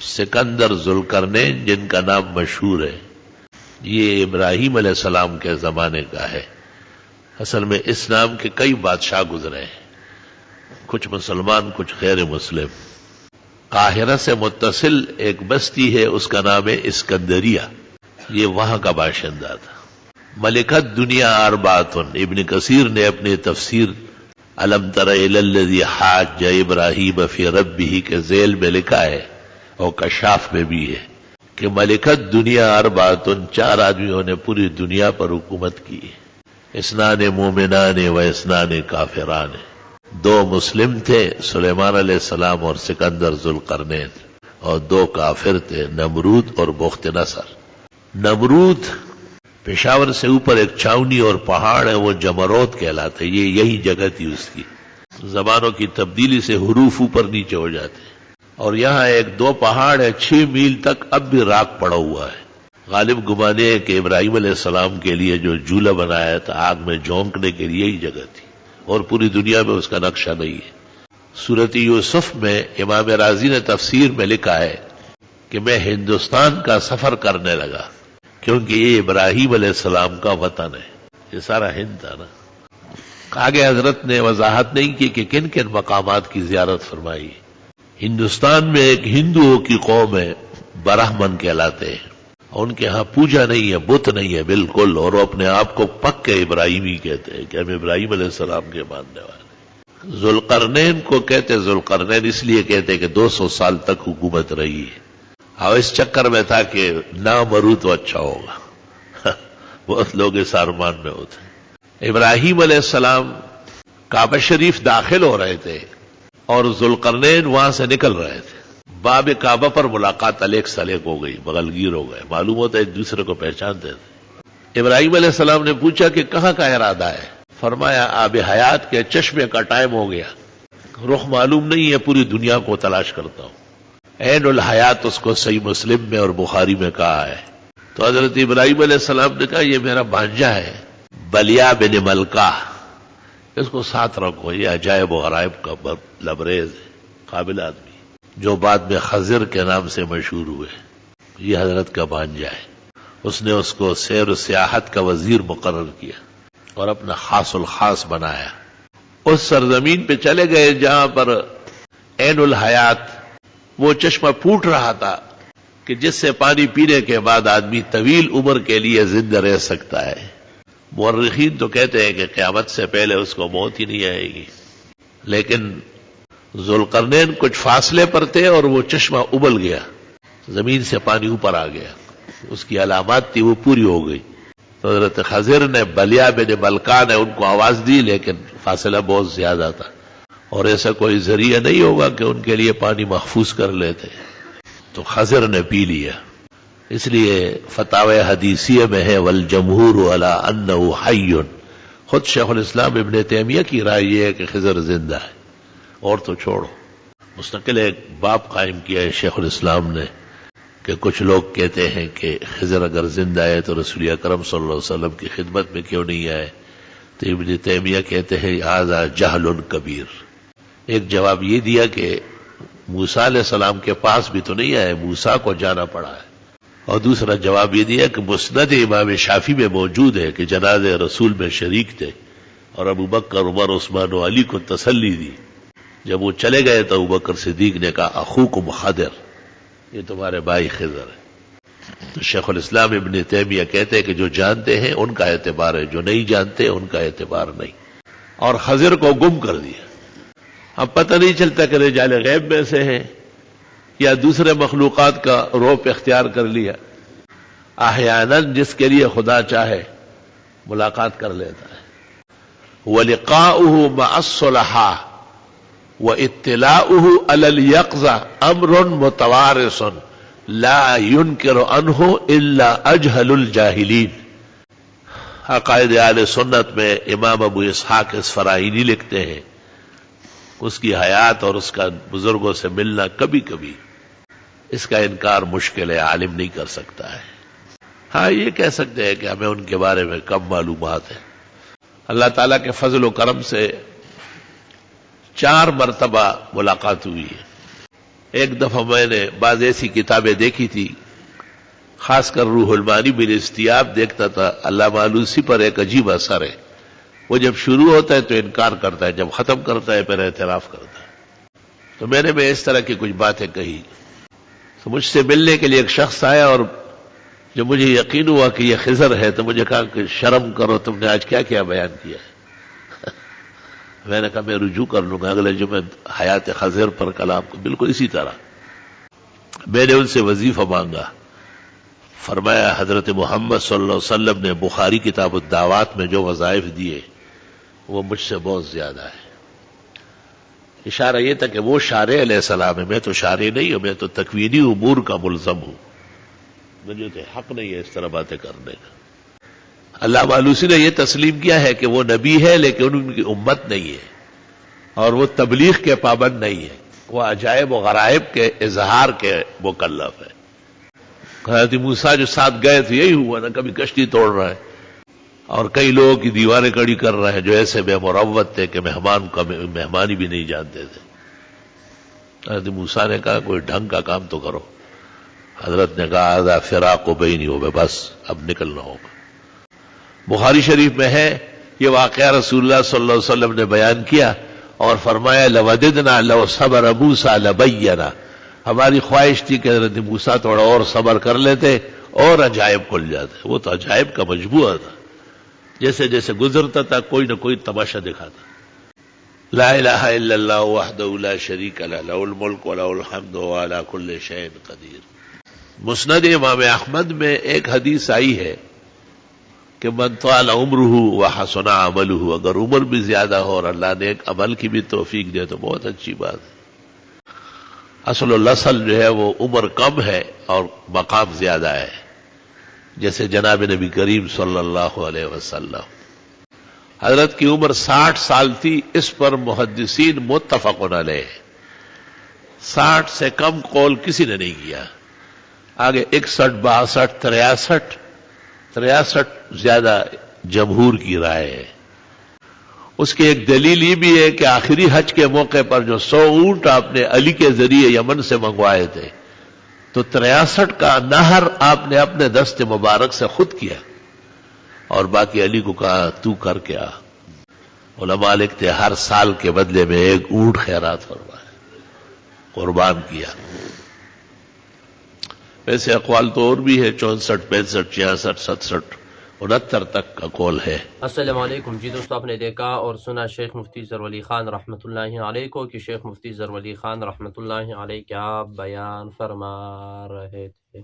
سکندر ذوالقرنین جن کا نام مشہور ہے، یہ ابراہیم علیہ السلام کے زمانے کا ہے۔ اصل میں اس نام کے کئی بادشاہ گزرے ہیں، کچھ مسلمان کچھ غیر مسلم۔ قاہرہ سے متصل ایک بستی ہے، اس کا نام ہے اسکندریہ، یہ وہاں کا باشندہ تھا۔ ملکت دنیا اربعۃ، ابن کثیر نے اپنی تفسیر الم تر الی الذی حاج ابراہیم فی ربہ کے ذیل میں لکھا ہے، اور کشاف میں بھی ہے کہ ملکت دنیا اربعۃ، 4 آدمیوں نے پوری دنیا پر حکومت کی، اثنان مومنان و اثنان کافران، 2 مسلم تھے سلیمان علیہ السلام اور سکندر ذوالقرنین، اور 2 کافر تھے نمرود اور بخت نصر۔ نمرود پشاور سے اوپر ایک چھاونی اور پہاڑ ہے، وہ جمروت کہلاتے، یہی جگہ تھی اس کی۔ زبانوں کی تبدیلی سے حروف اوپر نیچے ہو جاتے، اور یہاں ایک 2 پہاڑ ہے، 6 میل تک اب بھی راک پڑا ہوا ہے۔ غالب گمانے ہے کہ ابراہیم علیہ السلام کے لیے جو جھولا بنایا تھا آگ میں جھونکنے کے لیے یہی جگہ تھی، اور پوری دنیا میں اس کا نقشہ نہیں ہے۔ سورۃ یوسف میں امام رازی نے تفسیر میں لکھا ہے کہ میں ہندوستان کا سفر کرنے لگا، کیونکہ یہ ابراہیم علیہ السلام کا وطن ہے، یہ سارا ہند تھا نا۔ آگے حضرت نے وضاحت نہیں کی کہ کن کن مقامات کی زیارت فرمائی۔ ہندوستان میں ایک ہندوؤں کی قوم ہے، برہمن کہلاتے ہیں، ان کے ہاں پوجا نہیں ہے، بت نہیں ہے بالکل، اور وہ اپنے آپ کو پکے ابراہیمی کہتے ہیں کہ ہم ابراہیم علیہ السلام کے ماننے والے۔ ذوالقرنین کو کہتے ذوالقرنین اس لیے کہتے کہ 200 سال تک حکومت رہی ہے، اور اس چکر میں تھا کہ نہ مرو تو اچھا ہوگا، بہت لوگ اس ارمان میں ہوتے۔ ابراہیم علیہ السلام کعبہ شریف داخل ہو رہے تھے اور ذوالقرنین وہاں سے نکل رہے تھے، باب کعبہ پر ملاقات الیک سلیک ہو گئی، بغل گیر ہو گئے، معلوم ہوتا ہے ایک دوسرے کو پہچانتے تھے۔ ابراہیم علیہ السلام نے پوچھا کہ کہاں کا ارادہ ہے؟ فرمایا آب حیات کے چشمے کا ٹائم ہو گیا، رخ معلوم نہیں ہے، پوری دنیا کو تلاش کرتا ہوں۔ عین الحیات اس کو صحیح مسلم میں اور بخاری میں کہا ہے۔ تو حضرت ابراہیم علیہ السلام نے کہا یہ میرا بھانجا ہے بلیا بن ملکہ، اس کو ساتھ رکھو، یہ عجائب و غرائب کا لبریز ہے، قابل آدمی، جو بعد میں خضر کے نام سے مشہور ہوئے، یہ حضرت کا بھانجا ہے۔ اس نے اس کو سیر و سیاحت کا وزیر مقرر کیا اور اپنا خاص الخاص بنایا۔ اس سرزمین پہ چلے گئے جہاں پر عین الحیات وہ چشمہ پھوٹ رہا تھا کہ جس سے پانی پینے کے بعد آدمی طویل عمر کے لیے زندہ رہ سکتا ہے۔ مورخین تو کہتے ہیں کہ قیامت سے پہلے اس کو موت ہی نہیں آئے گی، لیکن ذوالقرنین کچھ فاصلے پر تھے اور وہ چشمہ ابل گیا، زمین سے پانی اوپر آ گیا، اس کی علامات تھی وہ پوری ہو گئی۔ تو حضرت خضر نے بلیا بن ملکہ نے ان کو آواز دی، لیکن فاصلہ بہت زیادہ تھا، اور ایسا کوئی ذریعہ نہیں ہوگا کہ ان کے لیے پانی محفوظ کر لیتے، تو خضر نے پی لیا۔ اس لیے فتاوی حدیثیہ میں ہے والجمہور علی انہ حی، خود شیخ الاسلام ابن تیمیہ کی رائے یہ ہے کہ خضر زندہ ہے، اور تو چھوڑو، مستقل ایک باب قائم کیا ہے شیخ الاسلام نے کہ کچھ لوگ کہتے ہیں کہ خضر اگر زندہ ہے تو رسول اکرم صلی اللہ علیہ وسلم کی خدمت میں کیوں نہیں آئے؟ تو ابن تیمیہ کہتے ہیں ھذا جہل کبیر۔ ایک جواب یہ دیا کہ موسیٰ علیہ السلام کے پاس بھی تو نہیں آئے، موسیٰ کو جانا پڑا ہے، اور دوسرا جواب یہ دیا کہ مسند امام شافعی میں موجود ہے کہ جنازہ رسول میں شریک تھے، اور ابو بکر عمر عثمان و علی کو تسلی دی۔ جب وہ چلے گئے تو ابو بکر صدیق نے کہا اخوکم خضر، یہ تمہارے بھائی خضر ہے۔ تو شیخ الاسلام ابن تیمیہ کہتے ہیں کہ جو جانتے ہیں ان کا اعتبار ہے، جو نہیں جانتے ان کا اعتبار نہیں، اور خضر کو گم کر دیا۔ اب پتہ نہیں چلتا کہ رجال غیب میں سے ہیں یا دوسرے مخلوقات کا روپ اختیار کر لیا۔ احیاناً جس کے لیے خدا چاہے ملاقات کر لیتا ہے۔ وَلِقَاؤُهُ مَعَ الصُّلَحَاءِ وَإِطِّلَاؤُهُ عَلَى الْيَقْظَةِ أَمْرٌ مُتَوَارِثٌ لَا يُنْكِرُ عَنْهُ إِلَّا أَجْهَلُ الْجَاهِلِينَ۔ عقائد اہل سنت میں امام ابو اسحاق اصفرائینی لکھتے ہیں اس کی حیات اور اس کا بزرگوں سے ملنا کبھی کبھی اس کا انکار مشکل ہے، عالم نہیں کر سکتا ہے۔ ہاں یہ کہہ سکتے ہیں کہ ہمیں ان کے بارے میں کم معلومات ہے۔ اللہ تعالیٰ کے فضل و کرم سے 4 مرتبہ ملاقات ہوئی ہے۔ ایک دفعہ میں نے بعض ایسی کتابیں دیکھی تھی، خاص کر روح المعانی بالاستیاب دیکھتا تھا، علامہ آلوسی پر ایک عجیب اثر ہے، وہ جب شروع ہوتا ہے تو انکار کرتا ہے، جب ختم کرتا ہے پھر اعتراف کرتا ہے۔ تو میں نے اس طرح کی کچھ باتیں کہی تو مجھ سے ملنے کے لیے ایک شخص آیا، اور جب مجھے یقین ہوا کہ یہ خضر ہے تو مجھے کہا کہ شرم کرو، تم نے آج کیا کیا بیان کیا ہے؟ میں نے کہا میں رجوع کر لوں گا اگلے جمعے حیات خضر پر کلام کو، بالکل اسی طرح۔ میں نے ان سے وظیفہ مانگا، فرمایا حضرت محمد صلی اللہ علیہ وسلم نے بخاری کتاب الدعوات میں جو وظائف دیے وہ مجھ سے بہت زیادہ ہے۔ اشارہ یہ تھا کہ وہ شارع علیہ السلام ہے، میں تو شارع نہیں ہوں، میں تو تکوینی امور کا ملزم ہوں، مجھے تو حق نہیں ہے اس طرح باتیں کرنے کا۔ علامہ آلوسی نے یہ تسلیم کیا ہے کہ وہ نبی ہے لیکن ان کی امت نہیں ہے، اور وہ تبلیغ کے پابند نہیں ہے، وہ عجائب و غرائب کے اظہار کے مکلف ہے۔ حضرت موسیٰ جو ساتھ گئے تھے یہی ہوا نا، کبھی کشتی توڑ رہا ہے اور کئی لوگوں کی دیواریں کڑی کر رہے ہیں جو ایسے بے مروت تھے کہ مہمان کا مہمانی بھی نہیں جانتے تھے۔ حضرت موسیٰ نے کہا کوئی ڈھنگ کا کام تو کرو، حضرت نے کہا آذا فراق و بینی ہو، بس اب نکلنا ہوگا۔ بخاری شریف میں ہے یہ واقعہ، رسول اللہ صلی اللہ علیہ وسلم نے بیان کیا اور فرمایا لوددنا لو صبر موسیٰ لبینا، ہماری خواہش تھی کہ حضرت موسیٰ تھوڑا اور صبر کر لیتے اور عجائب کھل جاتے۔ وہ تو عجائب کا مجموعہ تھا، جیسے جیسے گزرتا تھا کوئی نہ کوئی تماشا دکھاتا۔ لا الہ الا اللہ وحدہ لا شریک لہ لہ الملک ولہ الحمد وہو علی کل شیء قدیر۔ مسند امام احمد میں ایک حدیث آئی ہے کہ من طال عمرہ وحسن عملہ، اگر عمر بھی زیادہ ہو اور اللہ نے ایک عمل کی بھی توفیق دے تو بہت اچھی بات ہے۔ اصل الاصل جو ہے وہ عمر کم ہے اور مقام زیادہ ہے، جیسے جناب نبی کریم صلی اللہ علیہ وسلم، حضرت کی عمر 60 سال تھی، اس پر محدثین متفق علیہ، 60 سے کم قول کسی نے نہیں کیا۔ آگے 61، 62، 63 زیادہ جمہور کی رائے ہے۔ اس کی ایک دلیل یہ بھی ہے کہ آخری حج کے موقع پر جو 100 اونٹ آپ نے علی کے ذریعے یمن سے منگوائے تھے تو 63 کا نہر آپ نے اپنے دست مبارک سے خود کیا اور باقی علی کو کہا تو کر کے آ۔ علماء لکھتے ہر سال کے بدلے میں ایک اونٹ خیرات فرمایا، قربان کیا۔ ویسے اقوال تو اور بھی ہے، 64، 65، 66، 67، 69 تک کا قول ہے۔ السلام علیکم جی دوستو، آپ نے دیکھا اور سنا شیخ مفتی ظفر علی خان رحمۃ اللہ علیہ کو کہ شیخ مفتی ظفر علی خان رحمۃ اللہ علیہ کیا بیان فرما رہے تھے۔